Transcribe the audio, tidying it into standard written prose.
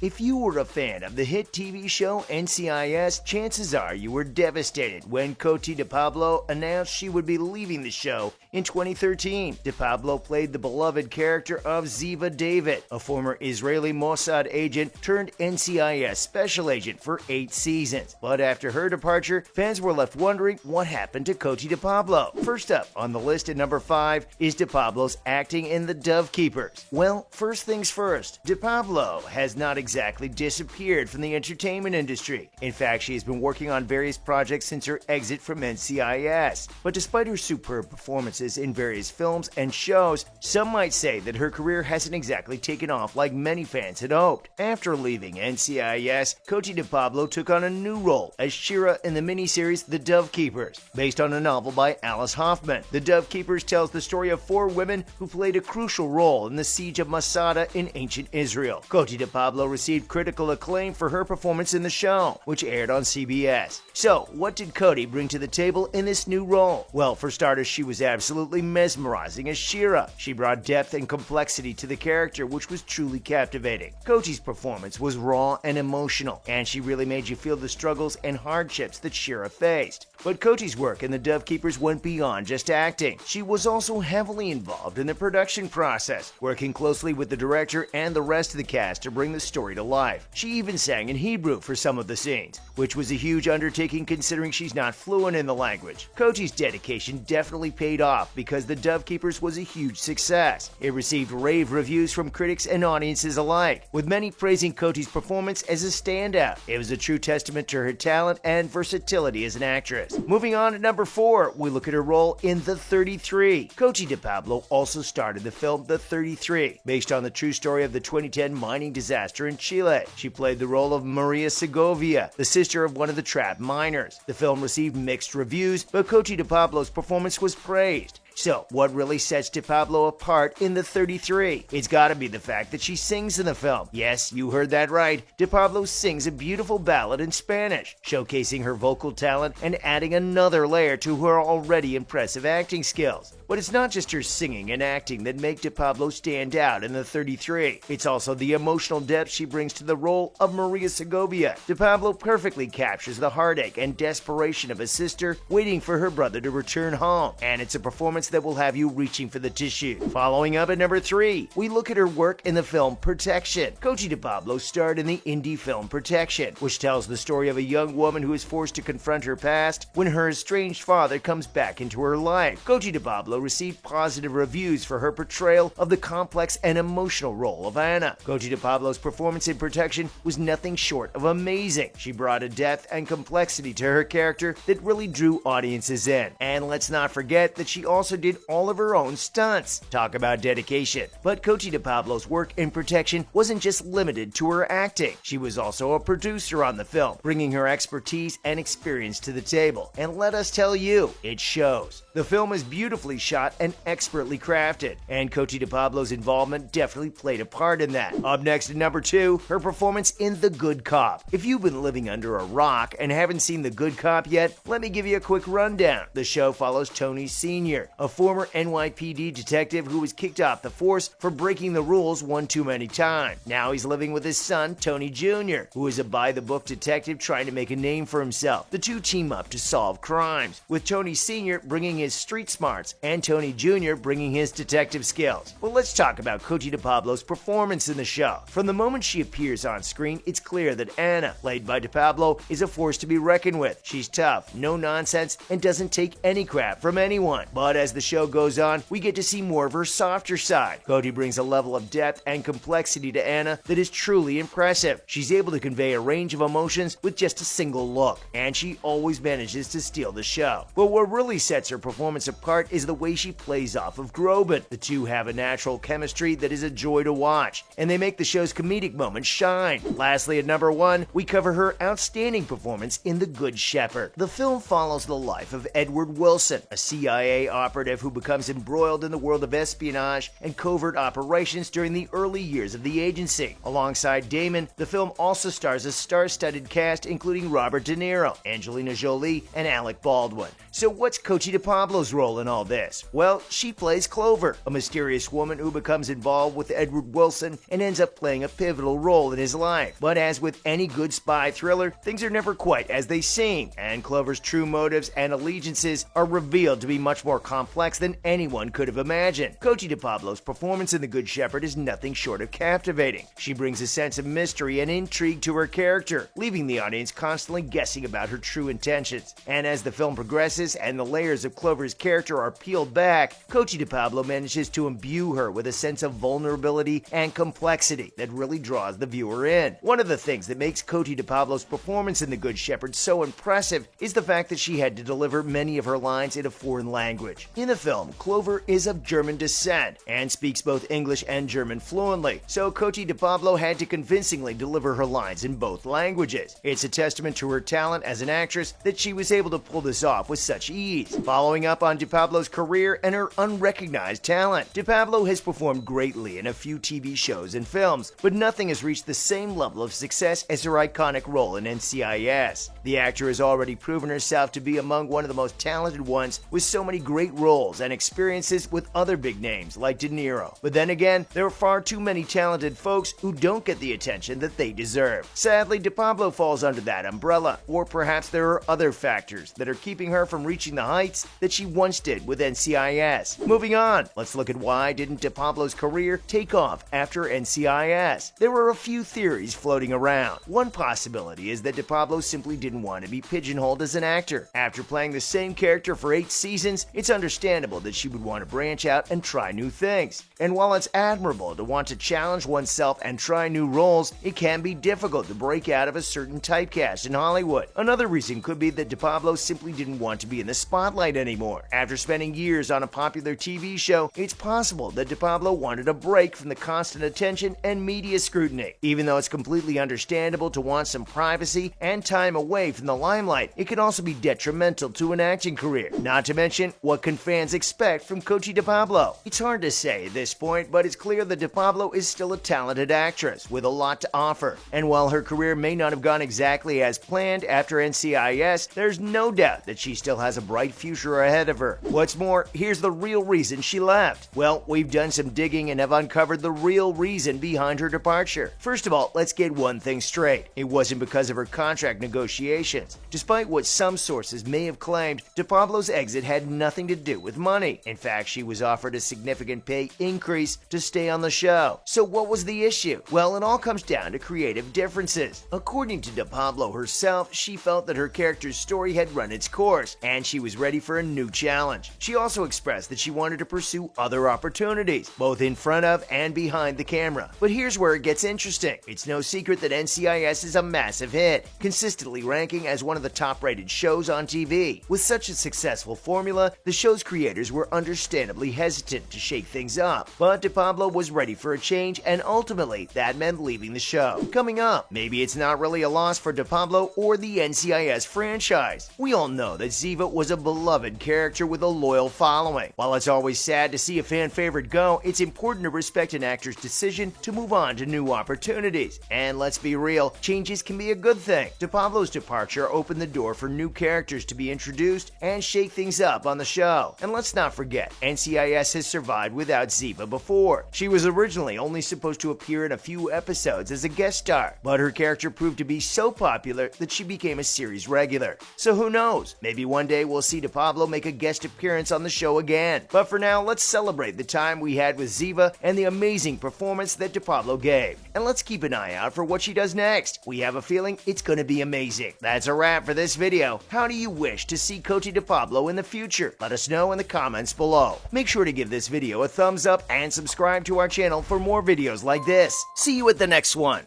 If you were a fan of the hit TV show NCIS, chances are you were devastated when Cote de Pablo announced she would be leaving the show in 2013. De Pablo played the beloved character of Ziva David, a former Israeli Mossad agent turned NCIS special agent for 8 seasons. But after her departure, fans were left wondering what happened to Cote de Pablo. First up on the list at number 5 is De Pablo's acting in The Dove Keepers. Well, first things first, De Pablo has not exactly disappeared from the entertainment industry. In fact, she has been working on various projects since her exit from NCIS. But despite her superb performances in various films and shows, some might say that her career hasn't exactly taken off like many fans had hoped. After leaving NCIS, Cote de Pablo took on a new role as Shira in the miniseries The Dove Keepers, based on a novel by Alice Hoffman. The Dove Keepers tells the story of 4 women who played a crucial role in the siege of Masada in ancient Israel. Cote de Pablo received critical acclaim for her performance in the show, which aired on CBS. So, what did Cote bring to the table in this new role? Well, for starters, she was absolutely mesmerizing as Shira. She brought depth and complexity to the character, which was truly captivating. Cote's performance was raw and emotional, and she really made you feel the struggles and hardships that Shira faced. But Cote's work in The Dove Keepers went beyond just acting. She was also heavily involved in the production process, working closely with the director and the rest of the cast to bring the story to life. She even sang in Hebrew for some of the scenes, which was a huge undertaking considering she's not fluent in the language. Cote's dedication definitely paid off because The Dove Keepers was a huge success. It received rave reviews from critics and audiences alike, with many praising Cote's performance as a standout. It was a true testament to her talent and versatility as an actress. Moving on to number 4, we look at her role in The 33. Cote de Pablo also starred in the film The 33, based on the true story of the 2010 mining disaster in Chile. She played the role of Maria Segovia, the sister of one of the trapped miners. The film received mixed reviews, but Cote de Pablo's performance was praised. So, what really sets De Pablo apart in The 33? It's gotta be the fact that she sings in the film. Yes, you heard that right. De Pablo sings a beautiful ballad in Spanish, showcasing her vocal talent and adding another layer to her already impressive acting skills. But it's not just her singing and acting that make De Pablo stand out in The 33. It's also the emotional depth she brings to the role of Maria Segovia. De Pablo perfectly captures the heartache and desperation of a sister waiting for her brother to return home, and it's a performance that will have you reaching for the tissue. Following up at number 3, we look at her work in the film Protection. Cote de Pablo starred in the indie film Protection, which tells the story of a young woman who is forced to confront her past when her estranged father comes back into her life. Cote de Pablo received positive reviews for her portrayal of the complex and emotional role of Anna. Cote de Pablo's performance in Protection was nothing short of amazing. She brought a depth and complexity to her character that really drew audiences in. And let's not forget that she also did all of her own stunts. Talk about dedication. But Cote de Pablo's work in Protection wasn't just limited to her acting. She was also a producer on the film, bringing her expertise and experience to the table. And let us tell you, it shows. The film is beautifully shot and expertly crafted, and Cote de Pablo's involvement definitely played a part in that. Up next at number 2, her performance in The Good Cop. If you've been living under a rock and haven't seen The Good Cop yet, let me give you a quick rundown. The show follows Tony Sr., a former NYPD detective who was kicked off the force for breaking the rules one too many times. Now he's living with his son, Tony Jr., who is a by-the-book detective trying to make a name for himself. The two team up to solve crimes, with Tony Sr. bringing his street smarts and Tony Jr. bringing his detective skills. Well, let's talk about Cote de Pablo's performance in the show. From the moment she appears on screen, it's clear that Anna, played by De Pablo, is a force to be reckoned with. She's tough, no nonsense, and doesn't take any crap from anyone. But as the show goes on, we get to see more of her softer side. Cote brings a level of depth and complexity to Anna that is truly impressive. She's able to convey a range of emotions with just a single look, and she always manages to steal the show. But what really sets her performance apart is the way she plays off of Groban. The two have a natural chemistry that is a joy to watch, and they make the show's comedic moments shine. Lastly, at number 1, we cover her outstanding performance in The Good Shepherd. The film follows the life of Edward Wilson, a CIA operative operative who becomes embroiled in the world of espionage and covert operations during the early years of the agency. Alongside Damon, the film also stars a star-studded cast including Robert De Niro, Angelina Jolie, and Alec Baldwin. So what's Cote de Pablo's role in all this? Well, she plays Clover, a mysterious woman who becomes involved with Edward Wilson and ends up playing a pivotal role in his life. But as with any good spy thriller, things are never quite as they seem, and Clover's true motives and allegiances are revealed to be much more complex than anyone could have imagined. Cote de Pablo's performance in The Good Shepherd is nothing short of captivating. She brings a sense of mystery and intrigue to her character, leaving the audience constantly guessing about her true intentions. And as the film progresses and the layers of Clover's character are peeled back, Cote de Pablo manages to imbue her with a sense of vulnerability and complexity that really draws the viewer in. One of the things that makes Cote de Pablo's performance in The Good Shepherd so impressive is the fact that she had to deliver many of her lines in a foreign language. In the film, Clover is of German descent and speaks both English and German fluently, so Cote de Pablo had to convincingly deliver her lines in both languages. It's a testament to her talent as an actress that she was able to pull this off with such ease. Following up on De Pablo's career and her unrecognized talent, De Pablo has performed greatly in a few TV shows and films, but nothing has reached the same level of success as her iconic role in NCIS. The actor has already proven herself to be among one of the most talented ones, with so many great roles and experiences with other big names like De Niro. But then again, there are far too many talented folks who don't get the attention that they deserve. Sadly, De Pablo falls under that umbrella, or perhaps there are other factors that are keeping her from reaching the heights that she once did with NCIS. Moving on, let's look at why didn't De Pablo's career take off after NCIS. There were a few theories floating around. One possibility is that De Pablo simply didn't want to be pigeonholed as an actor. After playing the same character for 8 seasons, it's understandable that she would want to branch out and try new things. And while it's admirable to want to challenge oneself and try new roles, it can be difficult to break out of a certain typecast in Hollywood. Another reason could be that De Pablo simply didn't want to be in the spotlight anymore. After spending years on a popular TV show, it's possible that De Pablo wanted a break from the constant attention and media scrutiny. Even though it's completely understandable to want some privacy and time away from the limelight, it can also be detrimental to an acting career. Not to mention, what can fans expect from Cote de Pablo? It's hard to say at this point, but it's clear that De Pablo is still a talented actress with a lot to offer. And while her career may not have gone exactly as planned after NCIS, there's no doubt that she still has a bright future ahead of her. What's more, here's the real reason she left. Well, we've done some digging and have uncovered the real reason behind her departure. First of all, let's get one thing straight. It wasn't because of her contract negotiations. Despite what some sources may have claimed, De Pablo's exit had nothing to do with money. In fact, she was offered a significant pay increase to stay on the show. So what was the issue? Well, it all comes down to creative differences. According to De Pablo herself, she felt that her character's story had run its course, and she was ready for a new challenge. She also expressed that she wanted to pursue other opportunities, both in front of and behind the camera. But here's where it gets interesting. It's no secret that NCIS is a massive hit, consistently ranking as one of the top-rated shows on TV. With such a successful formula, the show's creators were understandably hesitant to shake things up. But De Pablo was ready for a change, and ultimately, that meant leaving the show. Coming up, maybe it's not really a loss for De Pablo or the NCIS franchise. We all know that Ziva was a beloved character with a loyal following. While it's always sad to see a fan favorite go, it's important to respect an actor's decision to move on to new opportunities. And let's be real, changes can be a good thing. De Pablo's departure opened the door for new characters to be introduced and shake things up on the show. And let's not forget, NCIS has survived without Ziva before. She was originally only supposed to appear in a few episodes as a guest star, but her character proved to be so popular that she became a series regular. So who knows, maybe one day we'll see De Pablo make a guest appearance on the show again. But for now, let's celebrate the time we had with Ziva and the amazing performance that De Pablo gave. And let's keep an eye out for what she does next. We have a feeling it's gonna be amazing. That's a wrap for this video. How do you wish to see Cote de Pablo in the future? Let us know in the comments below. Make sure to give this video a thumbs up and subscribe to our channel for more videos like this. See you at the next one.